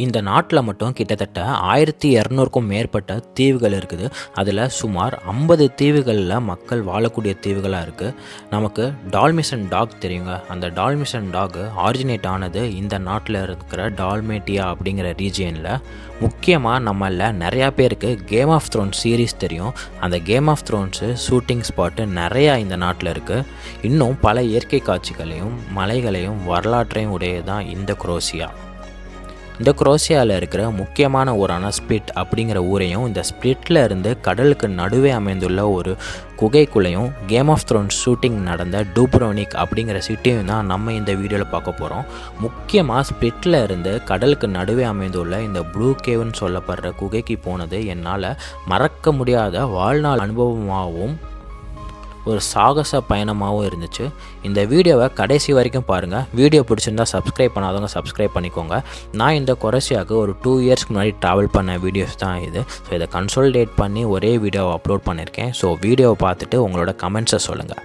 இந்த நாட்டில் மட்டும் கிட்டத்தட்ட 1200க்கும் மேற்பட்ட தீவுகள் இருக்குது. அதில் சுமார் 50 தீவுகளில் மக்கள் வாழக்கூடிய தீவுகளாக இருக்குது. நமக்கு டால்மேஷன் டாக் தெரியுங்க. அந்த டால்மேஷன் டாக் ஆரிஜினேட் ஆனது இந்த நாட்டில் இருக்கிற டால்மேட்டியா அப்படிங்கிற ரீஜியனில். முக்கியமாக நம்மளில் நிறையா பேருக்கு கேம் ஆஃப் த்ரோன்ஸ் சீரீஸ் தெரியும். அந்த game of thrones shooting spot நிறையா இந்த நாட்டில் இருக்குது. இன்னும் பல இயற்கை காட்சிகளையும் மலைகளையும் வரலாற்றையும் உடையதான் இந்த குரோஷியா. இந்த குரோஷியாவில் இருக்கிற முக்கியமான ஊரான ஸ்பிளிட் அப்படிங்கிற ஊரையும், இந்த ஸ்பிளிட்டில் இருந்து கடலுக்கு நடுவே அமைந்துள்ள ஒரு குகைக்குள்ளையும் கேம் ஆஃப் த்ரோன்ஸ் ஷூட்டிங் நடந்த டூப்ரோனிக் அப்படிங்கிற சிட்டியும் தான் நம்ம இந்த வீடியோவில் பார்க்க போகிறோம். முக்கியமாக ஸ்பிளிட்டில் இருந்து கடலுக்கு நடுவே அமைந்துள்ள இந்த ப்ளூ கேவ்னு சொல்லப்படுற குகைக்கு போனது என்னால் மறக்க முடியாத வாழ்நாள் அனுபவமாகவும் ஒரு சாகச பயணமாகவும் இருந்துச்சு. இந்த வீடியோவை கடைசி வரைக்கும் பாருங்கள். வீடியோ பிடிச்சிருந்தால் சப்ஸ்கிரைப் பண்ணாதவங்க சப்ஸ்கிரைப் பண்ணிக்கோங்க. நான் இந்த குரோஷியாவுக்கு ஒரு 2 இயர்ஸ்க்கு முன்னாடி ட்ராவல் பண்ண வீடியோஸ் தான் இது. ஸோ இதை கன்சாலிடேட் பண்ணி ஒரே வீடியோவை அப்லோட் பண்ணியிருக்கேன். ஸோ வீடியோவை பார்த்துட்டு உங்களோட கமெண்ட்ஸை சொல்லுங்கள்.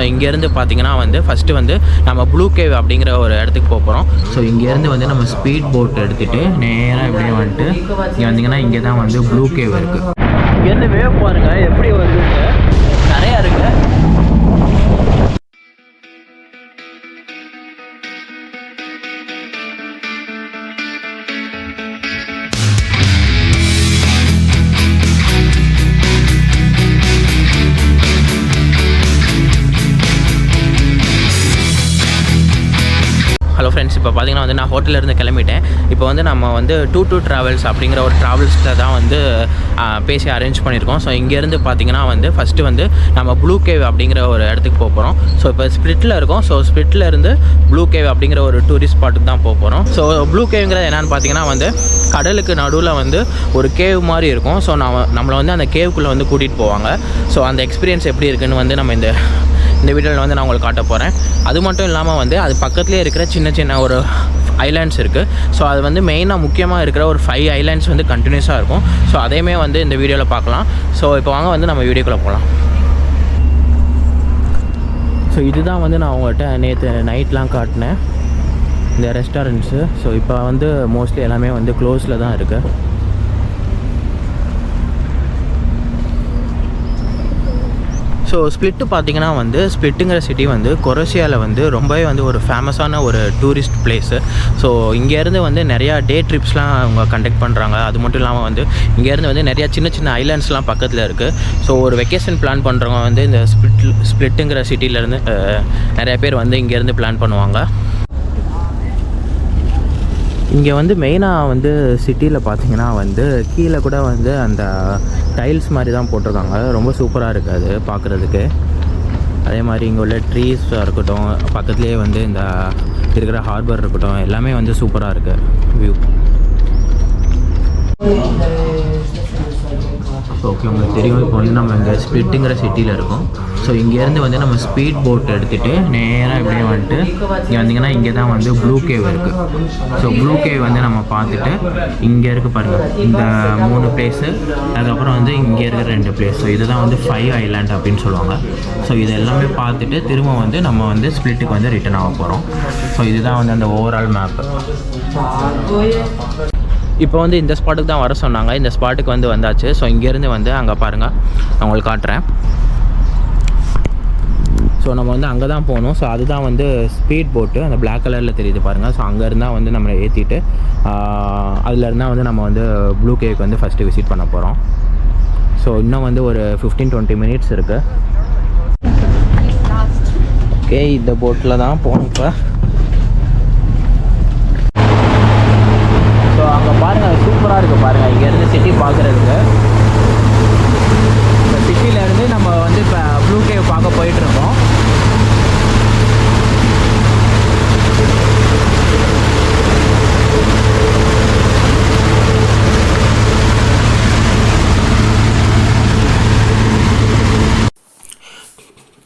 இங்கேருந்து பார்த்தீங்கன்னா ஃபஸ்ட்டு நம்ம ப்ளூ கேவ் அப்படிங்கிற ஒரு இடத்துக்கு போகிறோம். ஸோ இங்கேருந்து நம்ம ஸ்பீட் போட் எடுத்துகிட்டு நேராக இப்படியே இங்கே வந்தீங்கன்னா இங்கே தான் ப்ளூ கேவ் இருக்குது. இங்கேருந்து வேவ் பாருங்கள் எப்படி வருதுங்க, நிறையா இருக்குது. ஹலோ ஃப்ரெண்ட்ஸ், இப்போ பார்த்தீங்கன்னா நான் ஹோட்டலிருந்து கிளம்பிட்டேன். இப்போ நம்ம 22 ட்ராவல்ஸ் அப்படிங்கிற ஒரு ட்ராவல்ஸில் தான் பேசி அரேஞ்ச் பண்ணியிருக்கோம். ஸோ இங்கேருந்து பார்த்தீங்கன்னா ஃபஸ்ட்டு நம்ம ப்ளூ கேவ் அப்படிங்கிற ஒரு இடத்துக்கு போக போகிறோம். ஸோ இப்போ ஸ்பிளிட்டில் இருக்கோம். ஸோ ஸ்பிளிட்டில் இருந்து ப்ளூ கேவ் அப்படிங்கிற ஒரு டூரிஸ்ட் ஸ்பாட்டுக்கு தான் போக போகிறோம். ஸோ ப்ளூ கேவ்ங்கிறது என்னென்னு பார்த்தீங்கன்னா கடலுக்கு நடுவில் ஒரு கேவ் மாதிரி இருக்கும். ஸோ நம்மளை அந்த கேவுக்குள்ளே கூட்டிகிட்டு போவாங்க. ஸோ அந்த எக்ஸ்பீரியன்ஸ் எப்படி இருக்குதுன்னு நம்ம இந்த வீடியோவில் நான் உங்களுக்கு காட்ட போகிறேன். அது மட்டும் இல்லாமல் அது பக்கத்துலேயே இருக்கிற சின்ன ஒரு ஐலாண்ட்ஸ் இருக்குது. ஸோ அது மெயினாக முக்கியமாக இருக்கிற ஒரு 5 ஐலாண்ட்ஸ் கண்டினியூஸாக இருக்கும். ஸோ அதையுமே இந்த வீடியோவில் பார்க்கலாம். ஸோ இப்போ வாங்க நம்ம வீடியோக்குள்ளே போகலாம். ஸோ இதுதான் நான் உங்கள்கிட்ட நேற்று நைட்லாம் காட்டினேன் இந்த ரெஸ்டாரண்ட்ஸு. ஸோ இப்போ மோஸ்ட்லி எல்லாமே க்ளோஸில் தான் இருக்குது. ஸோ ஸ்பிளிட்டு பார்த்திங்கன்னா ஸ்பிளிட்டுங்கிற சிட்டி குரோஷியாவில் ரொம்பவே ஒரு ஃபேமஸான ஒரு டூரிஸ்ட் பிளேஸு. ஸோ இங்கேருந்து நிறையா டே ட்ரிப்ஸ்லாம் அவங்க கண்டக்ட் பண்ணுறாங்க. அது மட்டும் இல்லாமல் இங்கேருந்து நிறையா சின்ன ஐலாண்ட்ஸ்லாம் பக்கத்தில் இருக்குது. ஸோ ஒரு வெக்கேஷன் பிளான் பண்ணுறவங்க இந்த ஸ்பிளிட்டுங்கிற சிட்டியிலேருந்து நிறையா பேர் இங்கேருந்து பிளான் பண்ணுவாங்க. இங்கே மெயினாக சிட்டியில் பார்த்தீங்கன்னா கீழே கூட அந்த டைல்ஸ் மாதிரி தான் போட்டிருக்காங்க. ரொம்ப சூப்பராக இருக்குது அது பார்க்குறதுக்கு. அதே மாதிரி இங்கே உள்ள ட்ரீஸாக இருக்கட்டும், பக்கத்துலேயே இந்த இருக்கிற ஹார்பர் இருக்கட்டும், எல்லாமே சூப்பராக இருக்குது வியூ. ஓகே, உங்களுக்கு தெரியும் இப்போ நம்ம இங்கே ஸ்பிளிட்டுங்கிற சிட்டியில் இருக்கோம். ஸோ இங்கேருந்து நம்ம ஸ்பீட் போட் எடுத்துகிட்டு நேராக இப்படியே இங்கே வந்தீங்கன்னா இங்கே தான் ப்ளூ கேவ் இருக்குது. ஸோ ப்ளூ கேவ் நம்ம பார்த்துட்டு இங்கே இருக்குது பாருங்கள், இந்த 3 பிளேஸு, அதுக்கப்புறம் இங்கே இருக்கிற 2 பிளேஸ். ஸோ இதுதான் 5 ஐலாண்ட் அப்படின்னு சொல்லுவாங்க. ஸோ இது எல்லாமே பார்த்துட்டு திரும்ப நம்ம ஸ்பிளிட்டுக்கு ரிட்டர்ன் ஆக போகிறோம். ஸோ இதுதான் அந்த ஓவரால் மேப்பு. இப்போ இந்த ஸ்பாட்டுக்கு தான் வர சொன்னாங்க. இந்த ஸ்பாட்டுக்கு வந்தாச்சு. ஸோ இங்கேருந்து அங்கே பாருங்கள், நான் உங்களுக்கு காட்டுறேன். ஸோ நம்ம அங்கே தான் போகணும். ஸோ அதுதான் ஸ்பீட் போட்டு அந்த பிளாக் கலரில் தெரியுது பாருங்கள். ஸோ அங்கே இருந்தால் நம்மளை ஏற்றிட்டு அதில் இருந்தால் நம்ம ப்ளூ கேவுக்கு ஃபஸ்ட்டு விசிட் பண்ண போகிறோம். ஸோ இன்னும் ஒரு 15-20 மினிட்ஸ் இருக்குது. ஓகே, இந்த போட்டில் தான் போகணும் இப்போ. ஸோ அங்கே பாருங்கள், சூப்பராக இருக்குது பாருங்கள். இங்கேருந்து சிட்டி பார்க்குறதுக்கு. இந்த சிட்டியிலேருந்து நம்ம இப்போ ப்ளூ கேவ் பார்க்க போயிட்டுருக்கோம்.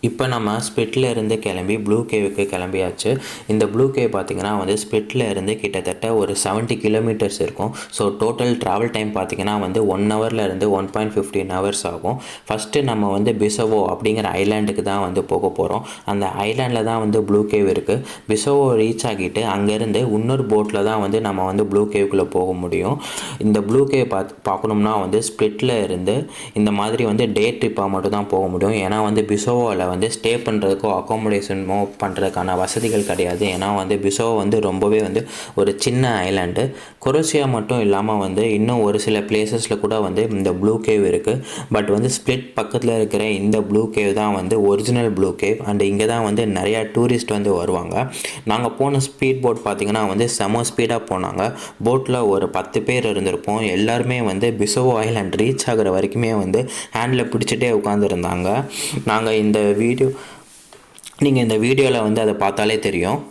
இப்போ இப்போ நம்ம ஸ்பிட்ல இருந்து கிளம்பி ப்ளூ கேவுக்கு கிளம்பியாச்சு. இந்த ப்ளூ கேவ் பார்த்திங்கன்னா வந்து ஸ்பிட்ல இருந்து கிட்டத்தட்ட ஒரு 70 கிலோமீட்டர்ஸ் இருக்கும். ஸோ டோட்டல் ட்ராவல் டைம் பார்த்திங்கன்னா வந்து 1 ஹவரில் இருந்து 1.15 ஹவர்ஸ் ஆகும். ஃபஸ்ட்டு நம்ம வந்து பிசோவோ அப்படிங்கிற ஐலாண்டுக்கு தான் வந்து போக போகிறோம். அந்த ஐலாண்டில் தான் வந்து ப்ளூ கேவ் இருக்குது. பிசோவோ ரீச் ஆகிட்டு அங்கேருந்து இன்னொரு போட்டில் தான் வந்து நம்ம வந்து ப்ளூ கேவுக்குள்ளே போக முடியும். இந்த ப்ளூ கேவ் பார்க்கணும்னா வந்து ஸ்பிட்ல இருந்து இந்த மாதிரி வந்து டே ட்ரிப்பாக மட்டும் தான் போக முடியும். ஏன்னா வந்து பிசோவோவில் வந்து ஸ்டே பண்ணுறதுக்கோ அக்காமடேஷனோ பண்ணுறதுக்கான வசதிகள் கிடையாது. ஏன்னா வந்து பிசோவோ வந்து ரொம்பவே வந்து ஒரு சின்ன ஐலாண்டு. கொரோசியா மட்டும் இல்லாமல் வந்து இன்னும் ஒரு சில பிளேசஸில் கூட வந்து இந்த ப்ளூ கேவ் இருக்குது. பட் வந்து ஸ்பிளிட் பக்கத்தில் இருக்கிற இந்த ப்ளூ கேவ் தான் வந்து ஒரிஜினல் ப்ளூ கேவ். அண்ட் இங்கே தான் வந்து நிறையா டூரிஸ்ட் வந்து வருவாங்க. நாங்கள் போன ஸ்பீட் போட் பார்த்திங்கன்னா வந்து செம ஸ்பீடாக போனாங்க. போட்டில் ஒரு 10 பேர் இருந்திருப்போம். எல்லாருமே வந்து பிசோவோ ஐலாண்ட் ரீச் ஆகிற வரைக்குமே வந்து ஹேண்டில் பிடிச்சிட்டே உட்காந்துருந்தாங்க. நீங்கள் இந்த வீடியோவில் வந்து அதை பார்த்தாலே தெரியும்.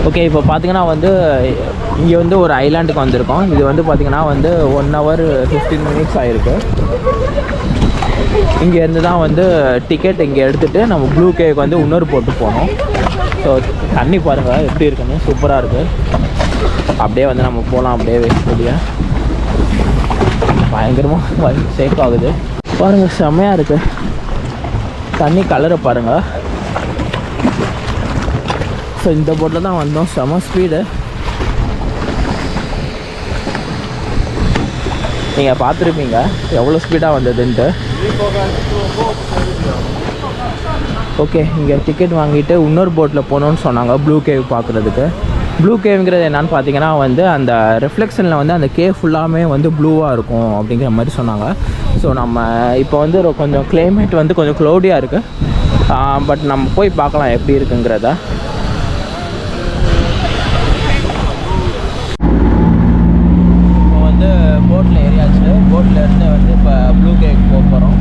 ஓகே, இப்போ பார்த்தீங்கன்னா வந்து இங்கே வந்து ஒரு ஐலாண்டுக்கு வந்திருக்கோம். இது வந்து பார்த்திங்கன்னா வந்து 1 hour 15 minutes ஆகிருக்கு. இங்கேருந்து தான் வந்து டிக்கெட் இங்கே எடுத்துகிட்டு நம்ம ப்ளூ கேவுக்கு வந்து இன்னொரு போட்டு போனோம். ஸோ தண்ணி பாருங்கள் எப்படி இருக்குன்னு, சூப்பராக இருக்குது. அப்படியே வந்து நம்ம போகலாம். அப்படியே வெளியே பயங்கரமாக சேஃப் ஆகுது பாருங்கள், செம்மையாக இருக்குது. தண்ணி கலரை பாருங்கள். ஸோ இந்த போட்டில் தான் வந்தோம். செம ஸ்பீடு. நீங்கள் பார்த்துருப்பீங்க எவ்வளோ ஸ்பீடாக வந்ததுன்ட்டு. ஓகே, இங்கே டிக்கெட் வாங்கிட்டு இன்னொரு போட்டில் போகணுன்னு சொன்னாங்க ப்ளூ கேவ் பார்க்குறதுக்கு. ப்ளூ கேவுங்கிறது என்னென்னு பார்த்தீங்கன்னா வந்து அந்த ரிஃப்ளெக்ஷனில் வந்து அந்த கேவ் ஃபுல்லாமே வந்து ப்ளூவாக இருக்கும் அப்படிங்கிற மாதிரி சொன்னாங்க. ஸோ நம்ம இப்போ வந்து கொஞ்சம் கிளைமேட் வந்து கொஞ்சம் க்ளௌடியாக இருக்குது. பட் நம்ம போய் பார்க்கலாம் எப்படி இருக்குங்கிறத. போட்டில் ஏறியாச்சு. போட்டில் இருந்து வந்து இப்போ ப்ளூ கேவுக்கு போக போகிறோம்.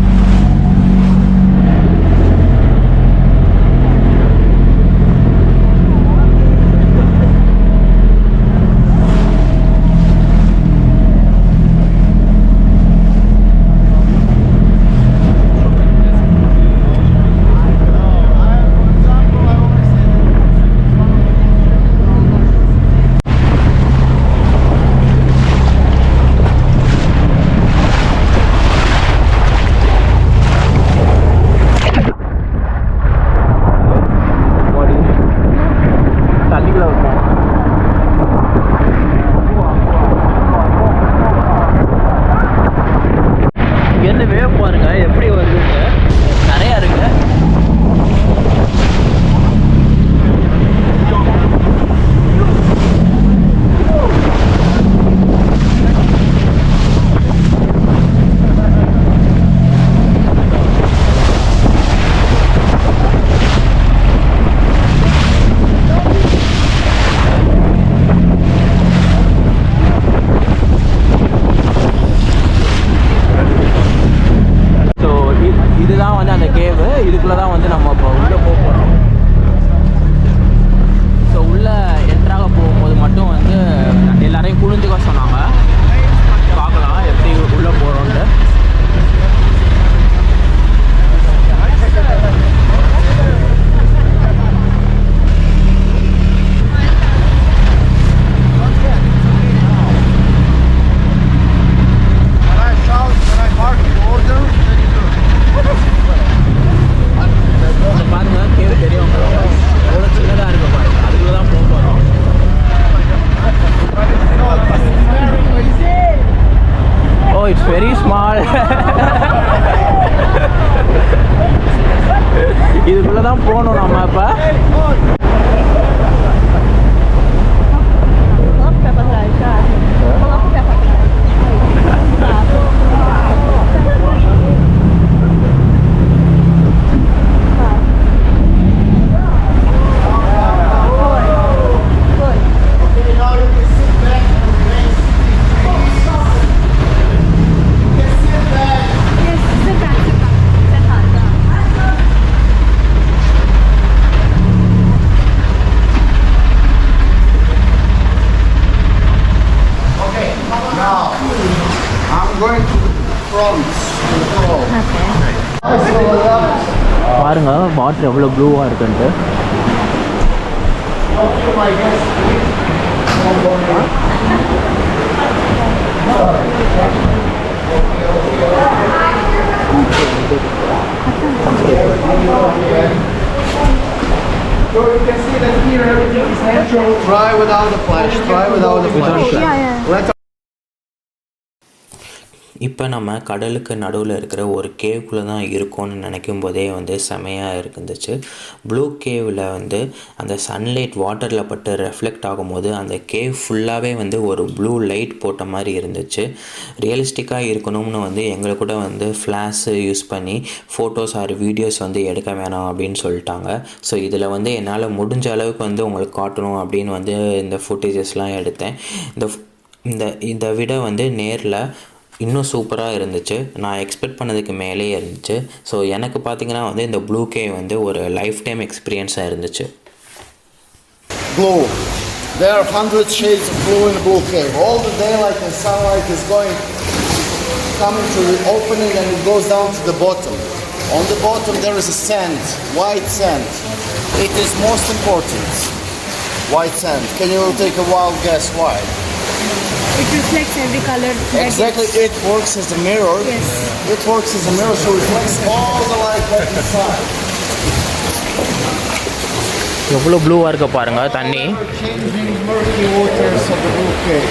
இதுக்குள்ளே தான் போகணும் நம்ம இப்போ. பாருங்க வாட்டர் எவ்வளோ ப்ளூவாக இருக்குன்ட்டு. So you can see that here everything is natural. Try without the flash. Try without the flash. Let இப்போ நம்ம கடலுக்கு நடுவில் இருக்கிற ஒரு கேவுக்குள்ளே தான் இருக்கோம்னு நினைக்கும் போதே வந்து செமையாக இருந்துச்சு. ப்ளூ கேவில் வந்து அந்த சன்லைட் வாட்டரில் பட்டு ரெஃப்ளெக்ட் ஆகும்போது அந்த கேவ் ஃபுல்லாகவே வந்து ஒரு ப்ளூ லைட் போட்ட மாதிரி இருந்துச்சு. ரியலிஸ்டிக்காக இருக்கணும்னு வந்து எங்களை கூட வந்து ஃப்ளாஷு யூஸ் பண்ணி ஃபோட்டோஸ் ஆர் வீடியோஸ் வந்து எடுக்க வேணாம் அப்படின்னு சொல்லிட்டாங்க. ஸோ இதில் வந்து என்னால் முடிஞ்ச அளவுக்கு வந்து உங்களுக்கு காட்டணும் அப்படின்னு வந்து இந்த ஃபுட்டேஜஸ்லாம் எடுத்தேன். இதை விட வந்து நேரில் இன்னும் சூப்பராக இருந்துச்சு. நான் எக்ஸ்பெக்ட் பண்ணதுக்கு மேலேயே இருந்துச்சு. ஸோ எனக்கு பார்த்திங்கன்னா வந்து இந்த ப்ளூ கேவ் வந்து ஒரு லைஃப் டைம் எக்ஸ்பீரியன்ஸாக இருந்துச்சு. blue. There are 100 shades of blue in the blue cave. All the daylight and sunlight is coming to the opening and it goes down to the bottom. On the bottom there is a sand, white sand. It is most important. White sand. Can you take a wild guess why? It reflects every color. Exactly, it works as a mirror. Yes. It works as a mirror, so it reflects all the light that's inside. எவ்வளோ ப்ளூவாக இருக்க பாருங்க தண்ணி. Changing murky waters of the blue cave.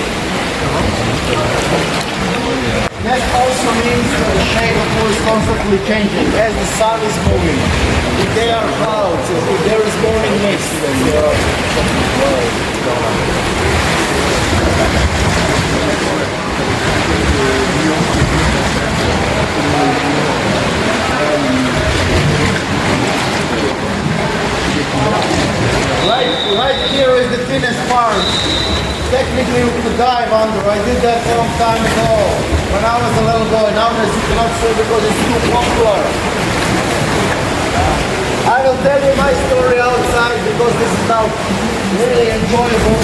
That also means that the shape of blue is constantly changing as the sun is moving. If there are clouds, if there is morning mist, then there are Right here is the thinnest part. Technically we could dive under. I did that a long time ago when I was a little boy. Nowadays you cannot see because it's too popular. I will tell you my story outside because this is now really enjoyable.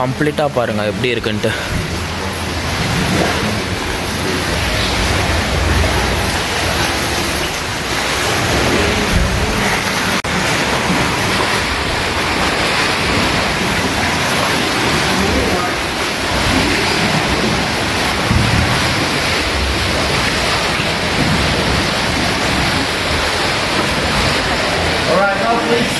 கம்ப்ளீட்டாக பாருங்கள் எப்படி இருக்குன்ட்டு. All right, now please.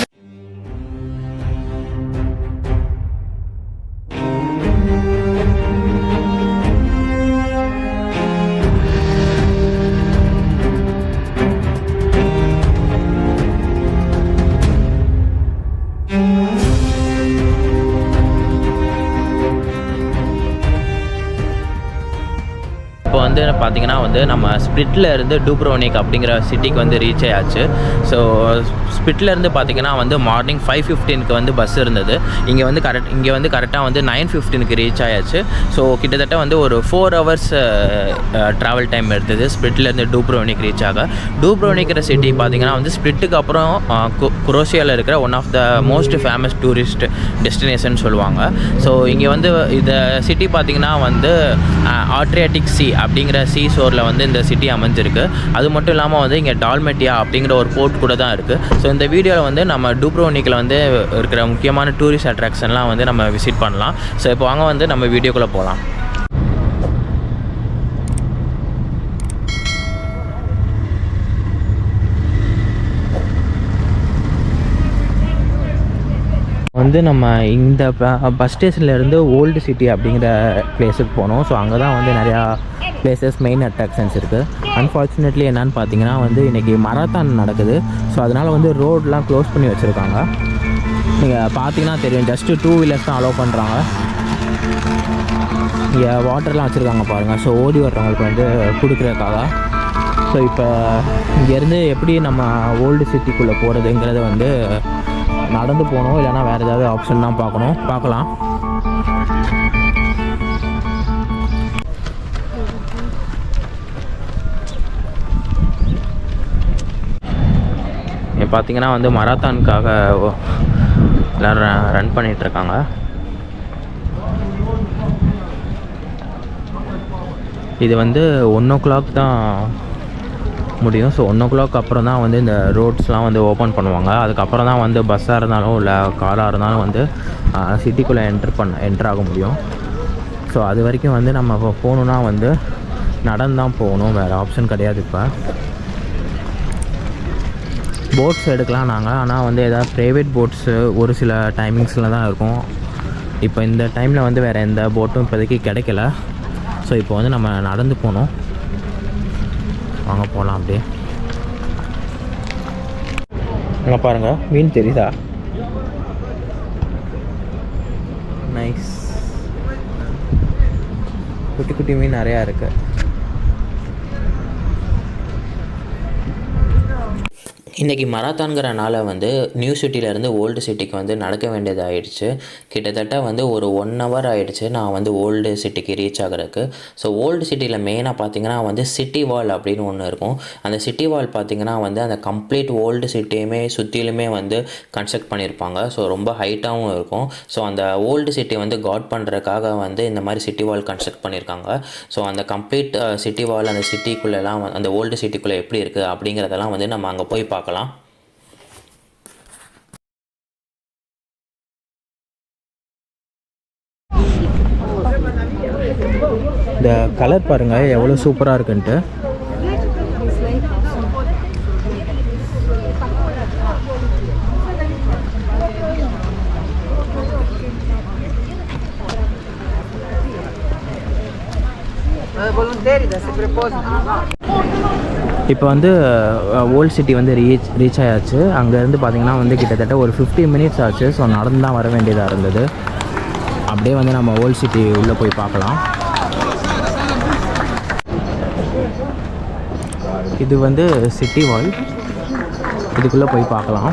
இப்போ வந்து பார்த்தீங்கன்னா வந்து நம்ம ஸ்பிளிட்டில் இருந்து டூப்ரோனிக் அப்படிங்கிற சிட்டிக்கு வந்து ரீச் ஆயாச்சு. ஸோ ஸ்பிளிட்டில் இருந்து பார்த்தீங்கன்னா வந்து மார்னிங் 5:15 வந்து பஸ் இருந்தது. இங்கே வந்து கரெக்டாக வந்து 9:15 ரீச் ஆயாச்சு. ஸோ கிட்டத்தட்ட வந்து ஒரு 4 hours ட்ராவல் டைம் எடுத்தது ஸ்பிளிட்லேருந்து டூப்ரோனிக் ரீச் ஆக. டூப்ரோனிக்கிற சிட்டி பார்த்தீங்கன்னா வந்து ஸ்பிளிட்டுக்கு அப்புறம் குரோஷியாவில் இருக்கிற one of the most famous tourist destination சொல்லுவாங்க. ஸோ இங்கே வந்து இந்த சிட்டி பார்த்திங்கன்னா வந்து ஆட்ரியாட்டிக் சி அப்படிங்கிற சீ ஷோரில் வந்து இந்த சிட்டி அமைஞ்சிருக்கு. அது மட்டும் இல்லாமல் வந்து இங்கே டால்மெட்டியா அப்படிங்கிற ஒரு போர்ட் கூட தான் இருக்குது. ஸோ இந்த வீடியோவில் வந்து நம்ம டூப்ரோனிக்கில் வந்து இருக்கிற முக்கியமான டூரிஸ்ட் அட்ராக்ஷன்லாம் வந்து நம்ம விசிட் பண்ணலாம். ஸோ இப்போ வாங்க வந்து நம்ம வீடியோக்குள்ளே போகலாம். வந்து நம்ம இந்த பஸ் ஸ்டேஷன்லேருந்து ஓல்டு சிட்டி அப்படிங்கிற பிளேஸுக்கு போனோம். ஸோ அங்கே தான் வந்து நிறையா பிளேசஸ் மெயின் அட்ராக்ஷன்ஸ் இருக்குது. அன்ஃபார்ச்சுனேட்லி என்னென்னு பார்த்தீங்கன்னா வந்து இன்றைக்கி மராத்தான் நடக்குது. ஸோ அதனால் வந்து ரோடெலாம் க்ளோஸ் பண்ணி வச்சுருக்காங்க. நீங்கள் பார்த்தீங்கன்னா தெரியும், ஜஸ்ட்டு 2 வீலர்ஸ் தான் அலோவ் பண்ணுறாங்க. இங்கே வாட்டர்லாம் வச்சுருக்காங்க பாருங்கள். ஸோ ஓடி வர்றவங்களுக்கு வந்து கொடுக்குறதுக்காக. ஸோ இப்போ இங்கேருந்து எப்படி நம்ம ஓல்டு சிட்டிக்குள்ளே போகிறதுங்கிறத வந்து நடந்து போகணும், இல்லைனா வேறு ஏதாவது ஆப்ஷன் தான் பார்க்கலாம். இப்போ பார்த்தீங்கன்னா வந்து மராத்தானுக்காக எல்லோரும் ரன் பண்ணிகிட்ருக்காங்க. இது வந்து 1 o'clock தான் முடியும். ஸோ 1 o'clock அப்புறம் தான் வந்து இந்த ரோட்ஸ்லாம் வந்து ஓப்பன் பண்ணுவாங்க. அதுக்கப்புறம் தான் வந்து பஸ்ஸாக இருந்தாலும் இல்லை காராக இருந்தாலும் வந்து சிட்டிக்குள்ளே என்ட்ரு ஆக முடியும். ஸோ அது வரைக்கும் வந்து நம்ம இப்போ போகணுன்னா வந்து நடந்து தான் போகணும், வேறு ஆப்ஷன் கிடையாது. இப்போ போட்ஸ் எடுக்கலாம் நாங்கள், ஆனால் வந்து எதாவது ப்ரைவேட் போட்ஸு ஒரு சில டைமிங்ஸில் தான் இருக்கும். இப்போ இந்த டைமில் வந்து வேறு எந்த போட்டும் இப்போதைக்கு கிடைக்கல. ஸோ இப்போ வந்து நம்ம நடந்து போகணும். வாங்க போகலாம். அப்படியே அங்கே பாருங்கள், மீன் தெரியுதா? நைஸ், குட்டி குட்டி மீன் நிறையா இருக்குது. இன்றைக்கி மராத்தான்கிறனால வந்து நியூ சிட்டியிலேருந்து ஓல்டு சிட்டிக்கு வந்து நடக்க வேண்டியது ஆகிடுச்சு. கிட்டத்தட்ட வந்து ஒரு 1 hour ஆகிடுச்சு நான் வந்து ஓல்டு சிட்டிக்கு ரீச் ஆகிறதுக்கு. ஸோ ஓல்டு சிட்டியில் மெயினாக பார்த்திங்கன்னா வந்து சிட்டி வால் அப்படின்னு ஒன்று இருக்கும். அந்த சிட்டி வால் பார்த்திங்கன்னா வந்து அந்த கம்ப்ளீட் ஓல்டு சிட்டியுமே சுற்றிலுமே வந்து கன்ஸ்ட்ரக்ட் பண்ணியிருப்பாங்க. ஸோ ரொம்ப ஹைட்டாகவும் இருக்கும். ஸோ அந்த ஓல்டு சிட்டி வந்து காட் பண்ணுறதுக்காக வந்து இந்த மாதிரி சிட்டி வால் கன்ஸ்ட்ரக்ட் பண்ணியிருக்காங்க. ஸோ அந்த கம்ப்ளீட் சிட்டி வால் அந்த சிட்டிக்குள்ளெல்லாம் அந்த ஓல்டு சிட்டிக்குள்ளே எப்படி இருக்குது அப்படிங்கிறதெல்லாம் வந்து நம்ம அங்கே போய் பார்க்கலாம். இந்த கலர் பாருங்கள் எவ்வளோ சூப்பராக இருக்குன்ட்டு. இப்போ வந்து ஓல்டு சிட்டி வந்து ரீச் ஆயாச்சு. அங்கேருந்து பார்த்திங்கன்னா வந்து கிட்டத்தட்ட ஒரு 50 minutes ஆச்சு. ஸோ நடந்து தான் வர வேண்டியதாக இருந்தது. அப்படியே வந்து நம்ம ஓல்டு சிட்டி உள்ளே போய் பார்க்கலாம். இது வந்து சிட்டி வால், இதுக்குள்ளே போய் பார்க்கலாம்.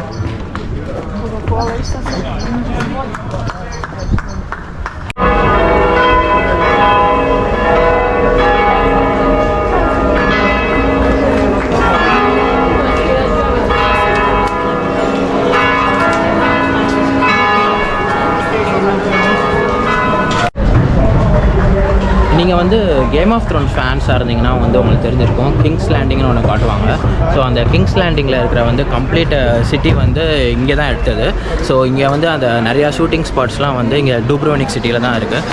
நீங்கள் வந்து கேம் ஆஃப் த்ரோன்ஸ் ஃபேன்ஸாக இருந்தீங்கன்னா வந்து உங்களுக்கு தெரிஞ்சிருக்கும், கிங்ஸ் லேண்டிங்னு ஒன்று காட்டுவாங்க. ஸோ அந்த கிங்ஸ் லேண்டிங்கில் இருக்கிற வந்து கம்ப்ளீட் சிட்டி வந்து இங்கே தான் எடுத்தது. ஸோ இங்கே வந்து அந்த நிறையா ஷூட்டிங் ஸ்பாட்ஸ்லாம் வந்து இங்கே டூப்ரோனிக் சிட்டியில் தான் இருக்குது.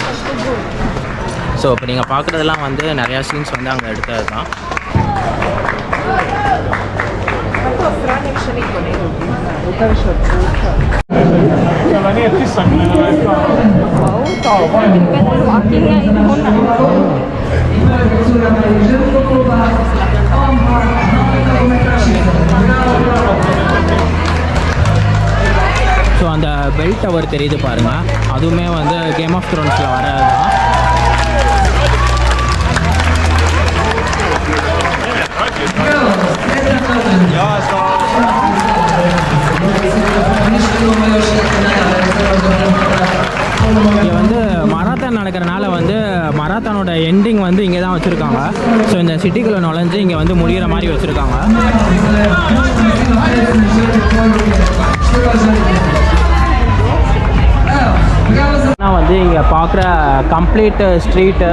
ஸோ இப்போ நீங்கள் பார்க்குறதெல்லாம் வந்து நிறையா சீன்ஸ் வந்து அங்கே எடுத்தது தான். ஸோ அந்த பெல் டவர் தெரியுது பாருங்கள், அதுவுமே வந்து கேம் ஆஃப் த்ரோன்ஸில் வரது தான். இங்கே வந்து மராத்தான் நடக்கிறனால வந்து மராத்தானோட எண்டிங் வந்து இங்கே தான் வச்சுருக்காங்க. ஸோ இந்த சிட்டிக்குள்ளே நுழைஞ்சு இங்கே வந்து முடிகிற மாதிரி வச்சுருக்காங்க. வந்து இங்கே பார்க்குற கம்ப்ளீட் ஸ்ட்ரீட்டு,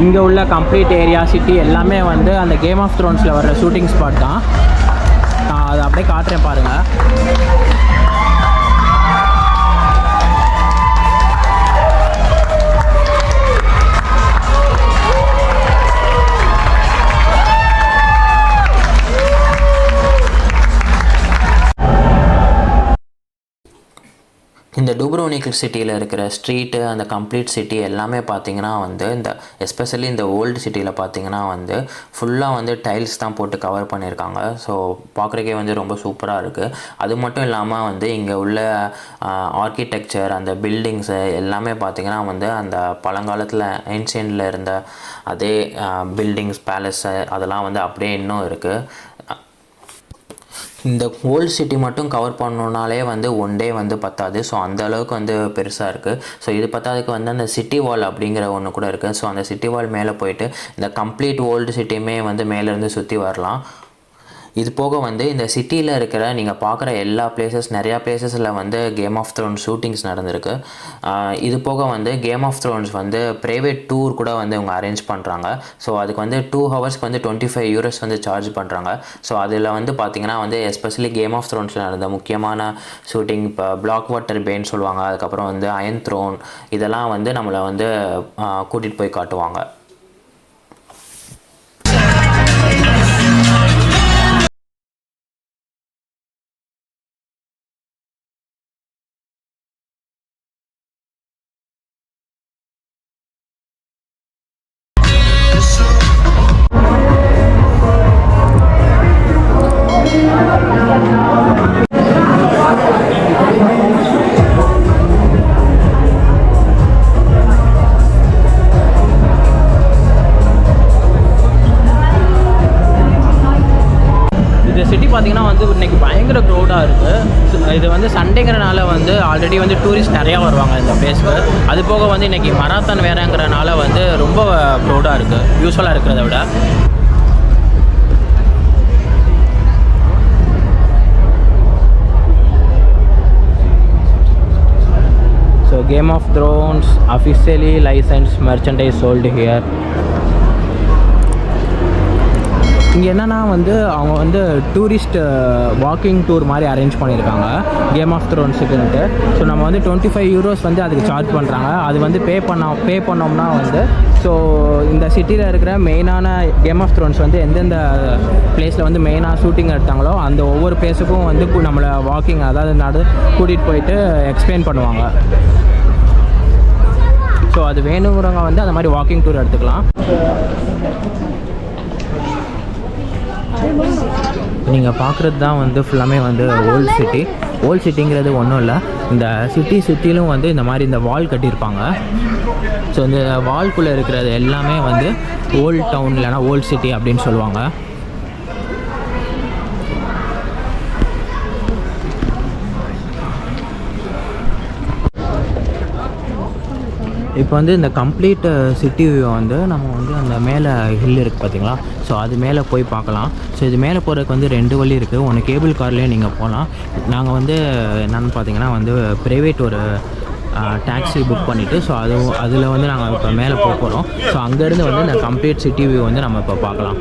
இங்கே உள்ள கம்ப்ளீட் ஏரியா, சிட்டி எல்லாமே வந்து அந்த கேம் ஆஃப் த்ரோன்ஸில் வர்ற ஷூட்டிங் ஸ்பாட் தான். நான் அதை அப்படியே காட்டுறேன் பாருங்கள். இந்த டுப்ரோனிக் சிட்டியில் இருக்கிற ஸ்ட்ரீட்டு, அந்த கம்ப்ளீட் சிட்டி எல்லாமே பார்த்திங்கன்னா வந்து இந்த எஸ்பெஷலி இந்த ஓல்டு சிட்டியில் பார்த்திங்கன்னா வந்து ஃபுல்லாக வந்து டைல்ஸ் தான் போட்டு கவர் பண்ணியிருக்காங்க. ஸோ பார்க்குறக்கே வந்து ரொம்ப சூப்பராக இருக்குது. அது மட்டும் இல்லாமல் வந்து இங்கே உள்ள ஆர்கிடெக்சர், அந்த பில்டிங்ஸு எல்லாமே பார்த்திங்கன்னா வந்து அந்த பழங்காலத்தில் ஏன்ஷியன்ட்டில் இருந்த அதே பில்டிங்ஸ், பேலஸு அதெல்லாம் வந்து அப்படியே இன்னும் இருக்குது. இந்த ஓல்டு சிட்டி மட்டும் கவர் பண்ணணுன்னாலே வந்து ஒன் டே வந்து பத்தாது. ஸோ அந்த அளவுக்கு வந்து பெருசாக இருக்குது. ஸோ இது பத்தாதுக்கு வந்து அந்த சிட்டி வால் அப்படிங்கிற ஒன்று கூட இருக்குது. ஸோ அந்த சிட்டி வால் மேலே போயிட்டு இந்த கம்ப்ளீட் ஓல்டு சிட்டியுமே வந்து மேலேருந்து சுற்றி வரலாம். இது போக வந்து இந்த சிட்டியில் இருக்கிற நீங்கள் பார்க்குற எல்லா நிறையா பிளேசஸில் வந்து கேம் ஆஃப் த்ரோன்ஸ் ஷூட்டிங்ஸ் நடந்திருக்கு. இது போக வந்து கேம் ஆஃப் த்ரோன்ஸ் வந்து ப்ரைவேட் டூர் கூட வந்து இவங்க அரேஞ்ச் பண்ணுறாங்க. ஸோ அதுக்கு வந்து 2 ஹவர்ஸ்க்கு வந்து €25 வந்து சார்ஜ் பண்ணுறாங்க. ஸோ அதில் வந்து பார்த்திங்கன்னா வந்து எஸ்பெஷலி கேம் ஆஃப் த்ரோன்ஸில் நடந்த முக்கியமான ஷூட்டிங், இப்போ பிளாக் வாட்டர் பேன்னு சொல்லுவாங்க, அதுக்கப்புறம் வந்து அயன் த்ரோன், இதெல்லாம் வந்து நம்மளை வந்து கூட்டிகிட்டு போய் காட்டுவாங்க. பார்த்திங்கன்னா வந்து இன்றைக்கி பயங்கர க்ரௌடாக இருக்குது. இது வந்து சண்டேங்கிறனால வந்து ஆல்ரெடி வந்து டூரிஸ்ட் நிறையா வருவாங்க இந்த பிளேஸ்க்கு. அது போக வந்து இன்றைக்கி மராத்தான் வேறங்கிறனால வந்து ரொம்ப க்ரௌடாக இருக்குது யூஸ்வலாக இருக்கிறத விட. So game of thrones officially license merchandise sold here. இங்கே என்னென்னா வந்து அவங்க வந்து டூரிஸ்ட் வாக்கிங் டூர் மாதிரி அரேஞ்ச் பண்ணியிருக்காங்க கேம் ஆஃப் த்ரோன்ஸுக்குன்ட்டு. ஸோ நம்ம வந்து €25 வந்து அதுக்கு சார்ஜ் பண்ணுறாங்க. அது வந்து பே பண்ணோம்னா வந்து ஸோ இந்த சிட்டியில் இருக்கிற மெயினான கேம் ஆஃப் த்ரோன்ஸ் வந்து எந்தெந்த பிளேஸில் வந்து மெயினாக ஷூட்டிங் எடுத்தாங்களோ அந்த ஒவ்வொரு பிளேஸுக்கும் வந்து நம்மளை வாக்கிங், அதாவது கூட்டிகிட்டு போயிட்டு எக்ஸ்பிளைன் பண்ணுவாங்க. ஸோ அது வேணுங்கிறவங்க வந்து அந்த மாதிரி வாக்கிங் டூர் எடுத்துக்கலாம். நீங்கள் பார்க்குறது தான் வந்து ஃபுல்லாமே வந்து ஓல்டு சிட்டி. ஓல்டு சிட்டிங்கிறது ஒன்றும் இல்லை, இந்த சிட்டி சுற்றிலும் வந்து இந்த மாதிரி இந்த வால் கட்டியிருப்பாங்க. ஸோ இந்த வால்குள்ளே இருக்கிறது எல்லாமே வந்து ஓல்டு டவுன் இல்லைனா ஓல்டு சிட்டி அப்படின்னு சொல்லுவாங்க. இப்போ வந்து இந்த கம்ப்ளீட் சிட்டி வியூ வந்து நம்ம வந்து அந்த மேலே ஹில் இருக்குது பார்த்தீங்களா, ஸோ அது மேலே போய் பார்க்கலாம். ஸோ இது மேலே போகிறதுக்கு வந்து 2 வழி இருக்குது. ஒன்று கேபிள் கார்லேயே நீங்கள் போகலாம். நாங்கள் வந்து என்னென்னு பார்த்தீங்கன்னா வந்து ப்ரைவேட் ஒரு டாக்ஸி புக் பண்ணிவிட்டு ஸோ அதில் வந்து நாங்கள் இப்போ மேலே போக போகிறோம். ஸோ அங்கேருந்து வந்து இந்த கம்ப்ளீட் சிட்டி வியூ வந்து நம்ம இப்போ பார்க்கலாம்.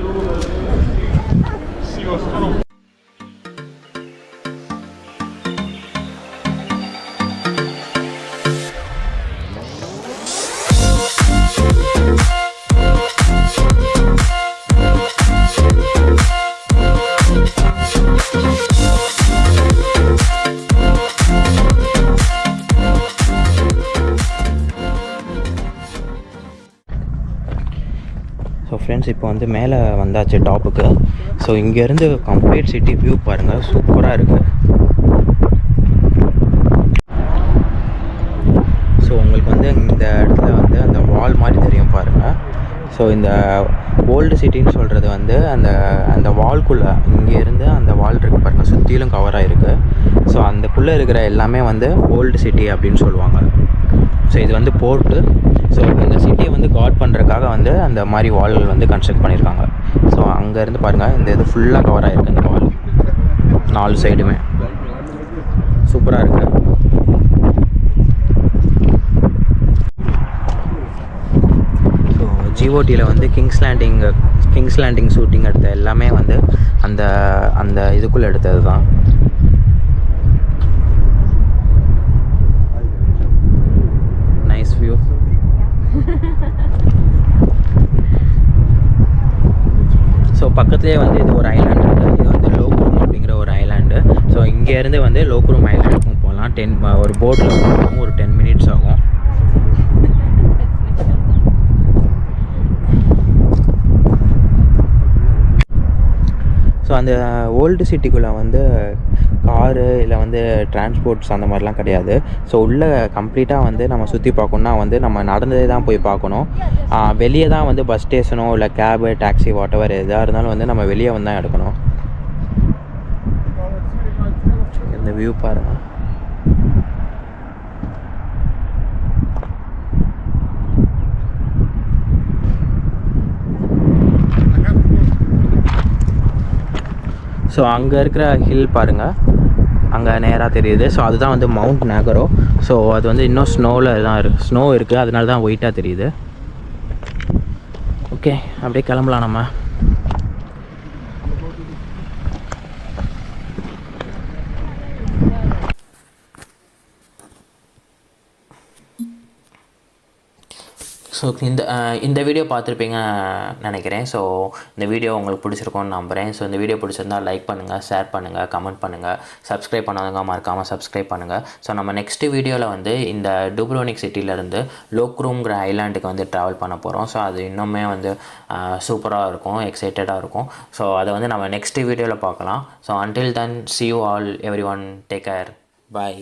ஸோ ஃப்ரெண்ட்ஸ் இப்போ வந்து மேலே வந்தாச்சு டாப்புக்கு. ஸோ இங்கேருந்து கம்ப்ளீட் சிட்டி வியூ பாருங்கள், சூப்பராக இருக்குது. ஸோ உங்களுக்கு வந்து இந்த இடத்துல வந்து அந்த வால் மாதிரி தெரியும் பாருங்கள். ஸோ இந்த ஓல்டு சிட்டின்னு சொல்கிறது வந்து அந்த வால்குள்ளே இங்கேருந்து அந்த வால் இருக்குது பாருங்கள், சுற்றிலும் கவராக இருக்குது. ஸோ அந்தக்குள்ளே இருக்கிற எல்லாமே வந்து ஓல்டு சிட்டி அப்படின்னு சொல்லுவாங்க. ஸோ இது வந்து போர்ட்டு. ஸோ இந்த சிட்டியை வந்து காட் பண்ணுறதுக்காக வந்து அந்த மாதிரி வால்கள் வந்து கன்ஸ்ட்ரக்ட் பண்ணியிருக்காங்க. ஸோ அங்கேருந்து பாருங்கள், இந்த இது ஃபுல்லாக கவராக இருக்குது இந்த வால் 4 சைடுமே. சூப்பராக இருக்குது. ஜிஓடியில் வந்து கிங்ஸ் லேண்டிங் ஷூட்டிங் எடுத்த எல்லாமே வந்து அந்த அந்த இதுக்குள்ளே எடுத்தது தான். Nice view. ஸோ பக்கத்துலேயே வந்து இது ஒரு ஐலாண்ட் இருக்குது. இது வந்து லோக்ரூம் அப்படிங்கிற ஒரு ஐலாண்டு. ஸோ இங்கேருந்து வந்து லோக்ரூம் ஐலாண்டுக்கும் போகலாம். ஒரு போட்டில் போகும், ஒரு 10 மினிட்ஸ் ஆகும். ஸோ அந்த ஓல்டு சிட்டிக்குள்ளே வந்து காரு இல்லை வந்து டிரான்ஸ்போர்ட்ஸ் அந்த மாதிரிலாம் கிடையாது. ஸோ உள்ளே கம்ப்ளீட்டாக வந்து நம்ம சுற்றி பார்க்கணுன்னா வந்து நம்ம நடந்தே தான் போய் பார்க்கணும். வெளியே தான் வந்து பஸ் ஸ்டேஷனோ இல்லை கேபு, டாக்ஸி, வாட்டவர் எதாக இருந்தாலும் வந்து நம்ம வெளியே வந்து தான் எடுக்கணும். இந்த வியூ பாருங்கள். ஸோ அங்கே இருக்கிற ஹில் பாருங்கள், அங்கே நேராக தெரியுது. ஸோ அதுதான் வந்து மவுண்ட் நாகரோ. ஸோ அது வந்து இன்னும் ஸ்னோவில் தான் ஸ்னோ இருக்குது, அதனால தான் ஒயிட்டாக தெரியுது. ஓகே, அப்படியே கிளம்பலாம் நம்ம. ஸோ இந்த வீடியோ பார்த்துருப்பீங்க நினைக்கிறேன். ஸோ இந்த வீடியோ உங்களுக்கு பிடிச்சிருக்கோன்னு நம்புகிறேன். ஸோ இந்த வீடியோ பிடிச்சிருந்தால் லைக் பண்ணுங்கள், ஷேர் பண்ணுங்கள், கமெண்ட் பண்ணுங்கள், சப்ஸ்கிரைப் பண்ணாதவங்க மறக்காமல் சப்ஸ்கிரைப் பண்ணுங்கள். ஸோ நம்ம நெக்ஸ்ட்டு வீடியோவில் வந்து இந்த டுப்ரோனிக் சிட்டியிலேருந்து லோக்ரூம்ங்கிற ஐலாண்டுக்கு வந்து ட்ராவல் பண்ண போகிறோம். ஸோ அது இன்னுமே வந்து சூப்பராக இருக்கும், எக்ஸைட்டடாக இருக்கும். ஸோ அதை வந்து நம்ம நெக்ஸ்ட்டு வீடியோவில் பார்க்கலாம். So until then, see you all, everyone, take care, bye.